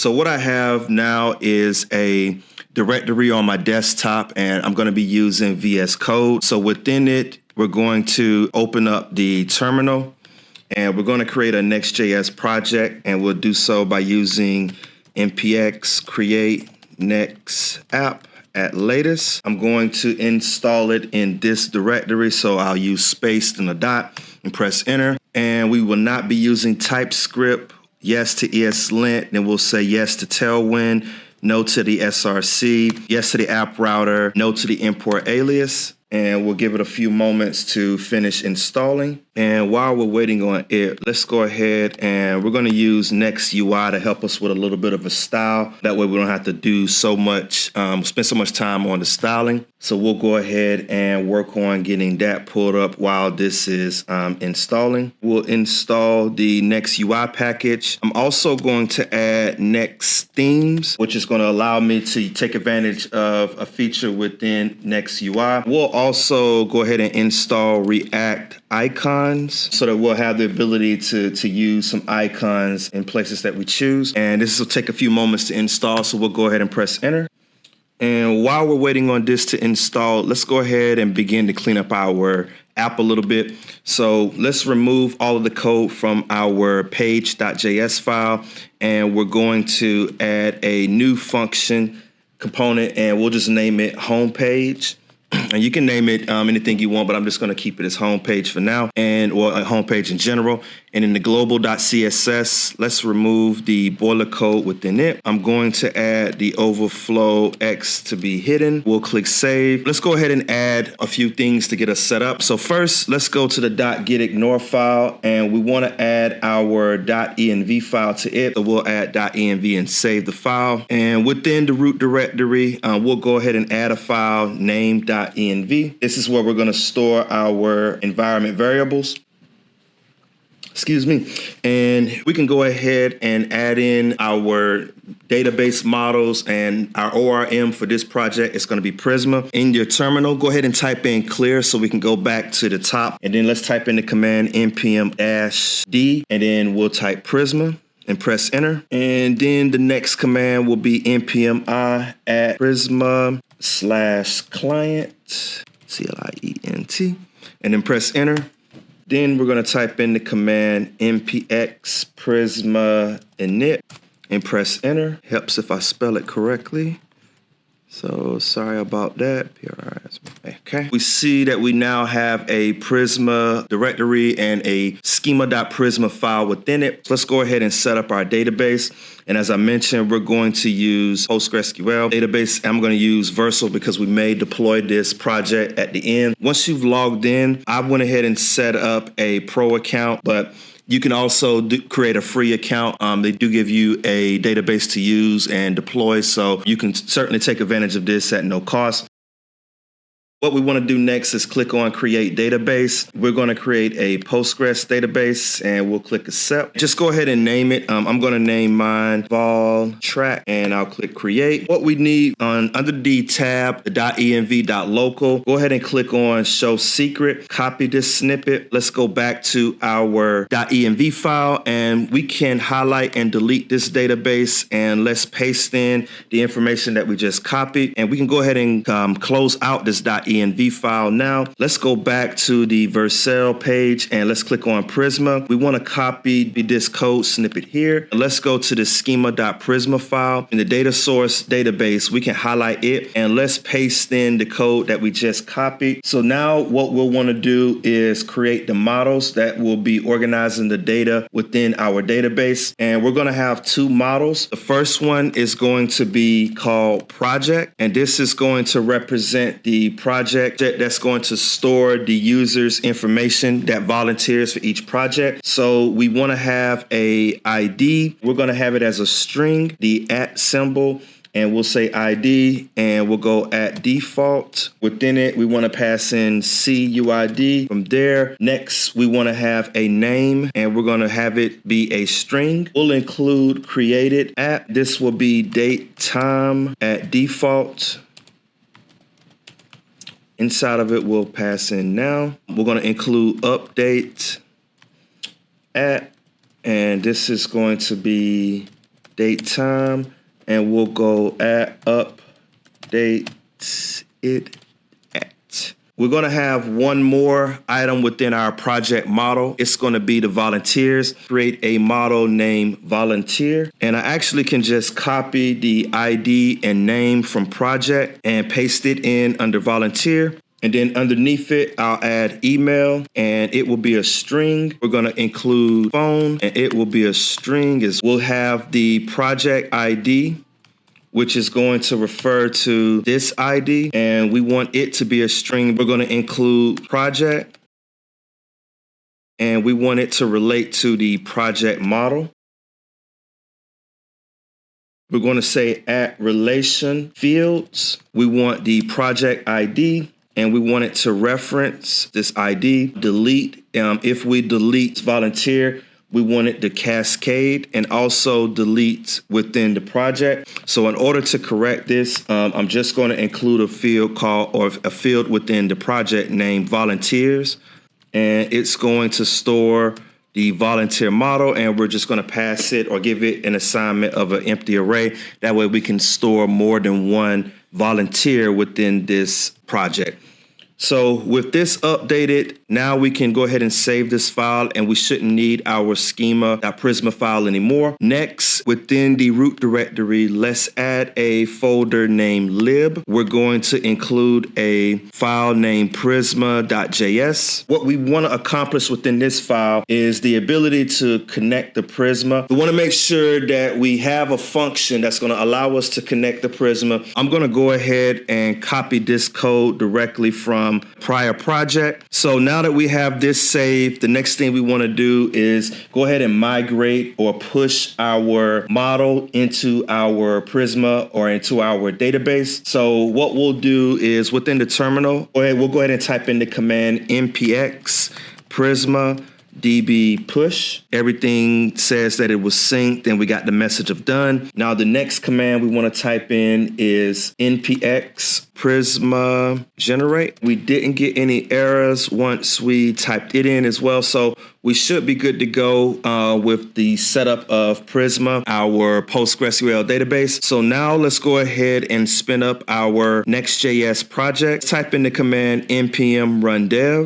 So what I have now is a directory on my desktop, and I'm going to be using VS Code. So within it, we're going to open up the terminal, and we're going to create a Next.js project, and we'll do so by using npx create next app at latest. I'm going to install it in this directory, so I'll use space and a dot and press enter. And we will not be using TypeScript. Yes to ESLint, then we'll say yes to Tailwind, no to the SRC, yes to the app router, no to the import alias. And we'll give it a few moments to finish installing. And while we're waiting on it, let's go ahead and we're going to use nextjs to help us with a little bit of a style. That way we don't have to do so much, spend so much time on the styling. So we'll go ahead and work on getting that pulled up while this is installing. We'll install the nextjs package. I'm also going to add next themes, which is going to allow me to take advantage of a feature within nextjs. We'll also go ahead and install React icons so that we'll have the ability to use some icons in places that we choose. And this will take a few moments to install, so we'll go ahead and press enter. And while we're waiting on this to install, let's go ahead and begin to clean up our app a little bit. So let's remove all of the code from our page.js file, and we're going to add a new function component, and we'll just name it homepage. And you can name it anything you want, but I'm just going to keep it as homepage for now, and or a homepage in general. And in the global.css, let's remove the boiler code within it. I'm going to add the overflow X to be hidden. We'll click save. Let's go ahead and add a few things to get us set up. So first, let's go to the .getignore file, and we want to add our .env file to it. So we'll add .env and save the file. And within the root directory, we'll go ahead and add a file named .env. This is where we're going to store our environment variables. Excuse me. And we can go ahead and add in our database models, and our ORM for this project is going to be Prisma. In your terminal, go ahead and type in clear so we can go back to the top. And then let's type in the command npm-d, and then we'll type Prisma and press enter. And then the next command will be npm-i at prisma/client, client, and then press enter. Then we're going to type in the command npx prisma init and press enter. Helps if I spell it correctly. So sorry about that. Okay. We see that we now have a Prisma directory and a schema.prisma file within it. So let's go ahead and set up our database. And as I mentioned, we're going to use postgresql database. I'm going to use vercel because we may deploy this project at the end. Once you've logged in, I went ahead and set up a pro account, but you can also create a free account. They do give you a database to use and deploy, so you can certainly take advantage of this at no cost. What we want to do next is click on Create Database. We're going to create a Postgres database, and we'll click Accept. Just go ahead and name it. I'm going to name mine Vol Track, and I'll click Create. What we need under the tab, the .env.local, go ahead and click on Show Secret. Copy this snippet. Let's go back to our .env file, and we can highlight and delete this database, and let's paste in the information that we just copied. And we can go ahead and close out this .env file now. Let's go back to the vercel page, and let's click on Prisma. We want to copy this code snippet here. Let's go to the schema.prisma file. In the data source database, we can highlight it, and let's paste in the code that we just copied. So now what we'll want to do is create the models that will be organizing the data within our database. And we're going to have two models. The first one is going to be called project, and this is going to represent the project that's going to store the user's information that volunteers for each project. So we want to have a ID. We're going to have it as a string, the @ symbol, and we'll say ID, and we'll go at default. Within it, we want to pass in CUID. From there, next, we want to have a name, and we're going to have it be a string. We'll include created at. This will be date time at default. Inside of it, we'll pass in now. We're going to include update at, and this is going to be date time, and we'll go at update it at. We're going to have one more item within our project model. It's going to be the volunteers. Create a model named volunteer. And I actually can just copy the ID and name from project and paste it in under volunteer. And then underneath it, I'll add email, and it will be a string. We're going to include phone, and it will be a string. We'll have the project ID, which is going to refer to this ID, and we want it to be a string. We're going to include project, and we want it to relate to the project model. We're going to say at relation fields. We want the project ID, and we want it to reference this ID. Delete, if we delete volunteer, we want it to cascade and also delete within the project. So in order to correct this, I'm just going to include a field called, or a field within the project named volunteers. And it's going to store the volunteer model, and we're just going to pass it or give it an assignment of an empty array. That way we can store more than one volunteer within this project. So with this updated, now we can go ahead and save this file, and we shouldn't need our schema.prisma file anymore. Next, within the root directory, let's add a folder named lib. We're going to include a file named prisma.js. What we want to accomplish within this file is the ability to connect the Prisma. We want to make sure that we have a function that's going to allow us to connect the Prisma. I'm going to go ahead and copy this code directly from prior project. So now that we have this saved, the next thing we want to do is go ahead and migrate or push our model into our Prisma or into our database. So what we'll do is within the terminal, we'll go ahead and type in the command npx prisma db push. Everything says that it was synced, and we got the message of done. Now the next command we want to type in is npx prisma generate. We didn't get any errors once we typed it in as well, so we should be good to go with the setup of Prisma, our PostgresQL database. So now let's go ahead and spin up our Next.js project. Type in the command npm run dev.